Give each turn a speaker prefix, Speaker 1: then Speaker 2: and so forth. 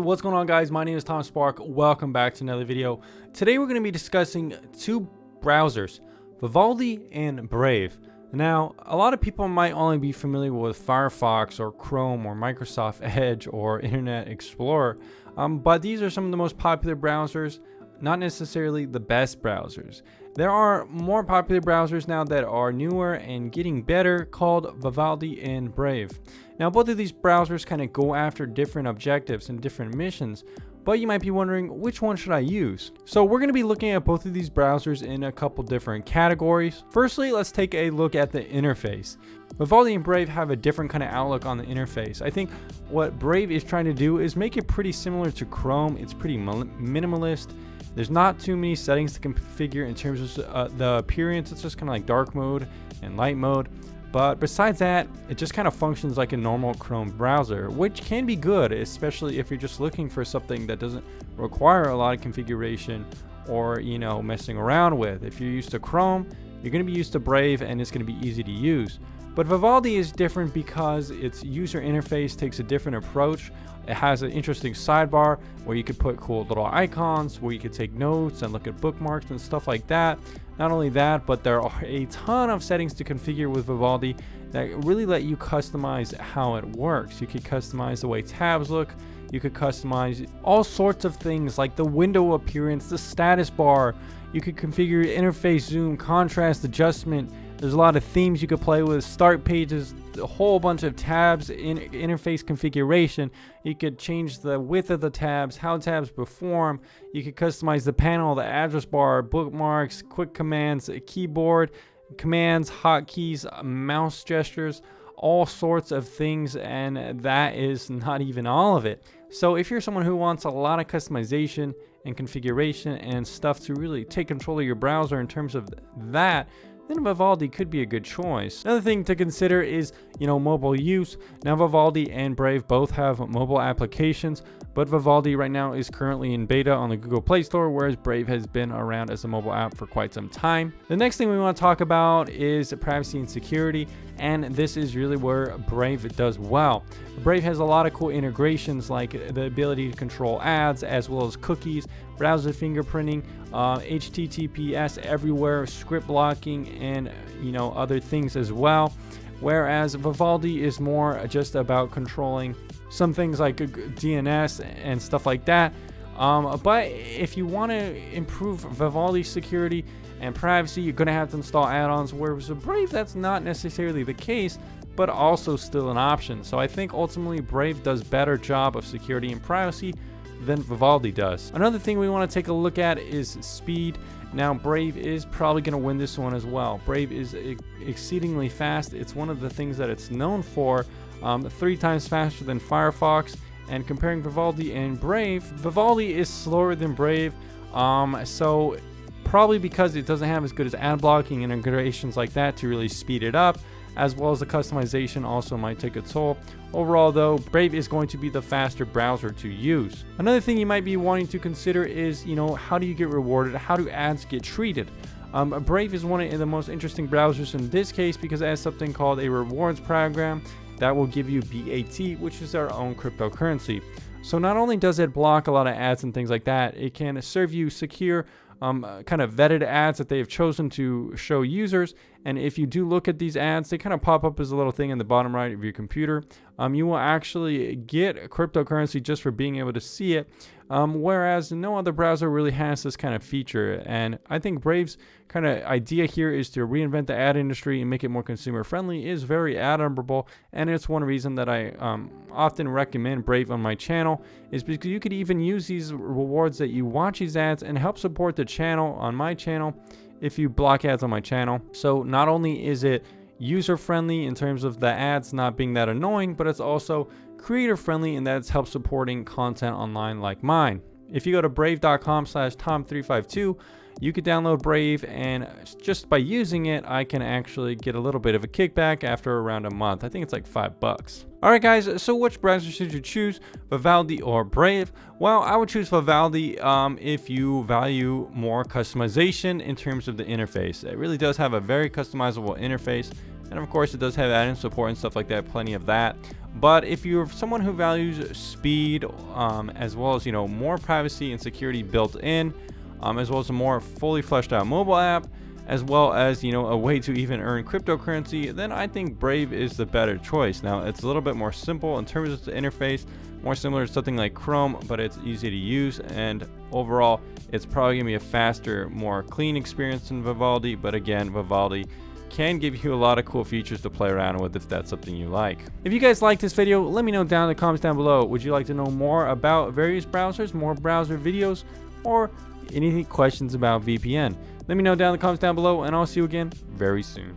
Speaker 1: What's going on, guys? My name is Tom Spark. Welcome back to another video. Today we're going to be discussing two browsers, Vivaldi and Brave. Now, a lot of people might only be familiar with Firefox or Chrome or Microsoft Edge or Internet Explorer, but these are some of the most popular browsers, not necessarily the best browsers. There are more popular browsers now that are newer and getting better, called Vivaldi and Brave. Now, both of these browsers kind of go after different objectives and different missions, but you might be wondering, which one should I use? So we're going to be looking at both of these browsers in a couple different categories. Firstly, let's take a look at the interface. Vivaldi and Brave have a different kind of outlook on the interface. I think what Brave is trying to do is make it pretty similar to Chrome. It's pretty minimalist. There's not too many settings to configure in terms of the appearance. It's just kind of like dark mode and light mode. But besides that, it just kind of functions like a normal Chrome browser, which can be good, especially if you're just looking for something that doesn't require a lot of configuration or, messing around with. If you're used to Chrome, you're going to be used to Brave, and it's going to be easy to use. But Vivaldi is different because its user interface takes a different approach. It has an interesting sidebar where you could put cool little icons, where you could take notes and look at bookmarks and stuff like that. Not only that, but there are a ton of settings to configure with Vivaldi that really let you customize how it works. You could customize the way tabs look. You could customize all sorts of things like the window appearance, the status bar. You could configure interface zoom, contrast adjustment. There's a lot of themes you could play with, start pages, a whole bunch of tabs in interface configuration. You could change the width of the tabs, how tabs perform. You could customize the panel, the address bar, bookmarks, quick commands, a keyboard, commands, hotkeys, mouse gestures, all sorts of things, and that is not even all of it. So if you're someone who wants a lot of customization and configuration and stuff to really take control of your browser in terms of that, then Vivaldi could be a good choice. Another thing to consider is, mobile use. Now, Vivaldi and Brave both have mobile applications, but Vivaldi right now is currently in beta on the Google Play Store, whereas Brave has been around as a mobile app for quite some time. The next thing we want to talk about is privacy and security, and this is really where Brave does well. Brave has a lot of cool integrations, like the ability to control ads as well as cookies, browser fingerprinting, HTTPS everywhere, script blocking, and other things as well. Whereas Vivaldi is more just about controlling some things like DNS and stuff like that. But if you want to improve Vivaldi's security and privacy, you're going to have to install add-ons. Whereas with Brave, that's not necessarily the case, but also still an option. So I think ultimately Brave does better job of security and privacy than Vivaldi does. Another thing we want to take a look at is speed. Now, Brave is probably going to win this one as well. Brave is exceedingly fast. It's one of the things that it's known for, 3 times faster than Firefox. And comparing Vivaldi and Brave, Vivaldi is slower than Brave. So probably because it doesn't have as good as ad blocking and integrations like that to really speed it up, as well as the customization also might take a toll. Overall though, Brave is going to be the faster browser to use. Another thing you might be wanting to consider is, how do you get rewarded? How do ads get treated? Brave is one of the most interesting browsers in this case because it has something called a rewards program that will give you BAT, which is our own cryptocurrency. So not only does it block a lot of ads and things like that, it can serve you secure kind of vetted ads that they have chosen to show users. And if you do look at these ads, they kind of pop up as a little thing in the bottom right of your computer. You will actually get cryptocurrency just for being able to see it, whereas no other browser really has this kind of feature. And I think Brave's kind of idea here is to reinvent the ad industry and make it more consumer friendly is very admirable, and it's one reason that I often recommend Brave on my channel, is because you could even use these rewards that you watch these ads and help support the channel on my channel if you block ads on my channel. So not only is it user friendly in terms of the ads not being that annoying, but it's also creator friendly in that it's help supporting content online like mine. If you go to brave.com/Tom352, you could download Brave, and just by using it, I can actually get a little bit of a kickback after around a month. I think it's like $5. Alright guys, so which browser should you choose, Vivaldi or Brave? Well, I would choose Vivaldi if you value more customization in terms of the interface. It really does have a very customizable interface, and of course it does have add-in support and stuff like that, plenty of that. But if you're someone who values speed, as well as more privacy and security built in, as well as a more fully fleshed out mobile app, as well as a way to even earn cryptocurrency, then I think Brave is the better choice. Now it's a little bit more simple in terms of the interface, more similar to something like Chrome, but it's easy to use, and overall it's probably gonna be a faster, more clean experience than Vivaldi. But again, Vivaldi can give you a lot of cool features to play around with if that's something you like. If you guys like this video, let me know down in the comments down below. Would you like to know more about various browsers, more browser videos, or any questions about VPN? Let me know down in the comments down below, and I'll see you again very soon.